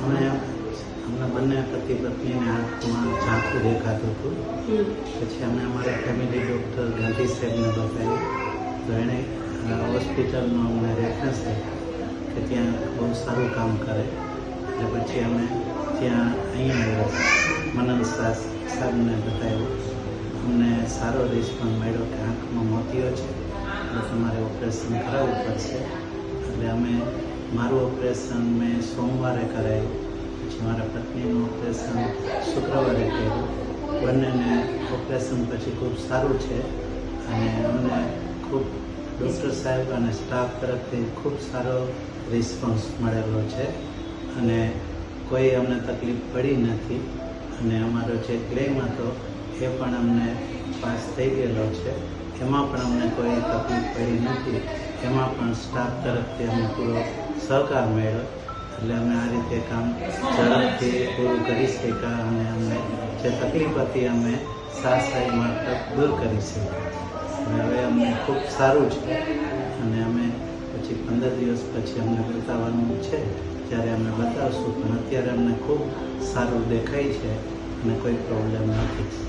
અમને બંને પતિ પત્નીને આંખમાં ઝાંખું દેખાતું હતું. પછી અમે અમારા ફેમિલી ડૉક્ટર ગાંધી સાહેબને બતાવ્યું તો એણે હોસ્પિટલનો અમને રેફરન્સ આપ્યો કે ત્યાં બહુ સારું કામ કરે. એટલે પછી અમે ત્યાં અહીંયા આવ્યા, મનન સાહેબને બતાવ્યું. અમને સારો રિસ્પોન્સ મળ્યો કે આંખમાં મોતિયો છે એટલે તમારે ઓપરેશન કરાવવું પડશે. એટલે અમે મારું ઓપરેશન મેં સોમવારે કરાવ્યું, પછી મારા પત્નીનું ઓપરેશન શુક્રવારે કર્યું. બંનેને ઓપરેશન પછી ખૂબ સારું છે અને અમને ખૂબ ડૉક્ટર સાહેબ અને સ્ટાફ તરફથી ખૂબ સારો રિસ્પોન્સ મળેલો છે અને કોઈ અમને તકલીફ પડી નથી. અને અમારો જે ક્લેમ હતો એ પણ અમને પાસ થઈ ગયેલો છે, એમાં પણ અમને કોઈ તકલીફ પડી નથી. એમાં પણ સ્ટાફ તરફથી અમને પૂરો સહકાર મળ્યો. એટલે અમે આ રીતે કામ ઝડપથી પૂરું કરી શક્યા અને અમને જે તકલીફ હતી અમે સારી મારફત દૂર કરી શક્યા. અને હવે અમને ખૂબ સારું છે અને અમે પછી 15 દિવસ પછી અમને બતાવવાનું છે ત્યારે અમે બતાવશું. પણ અત્યારે અમને ખૂબ સારું દેખાય છે અને કોઈ પ્રોબ્લેમ નથી.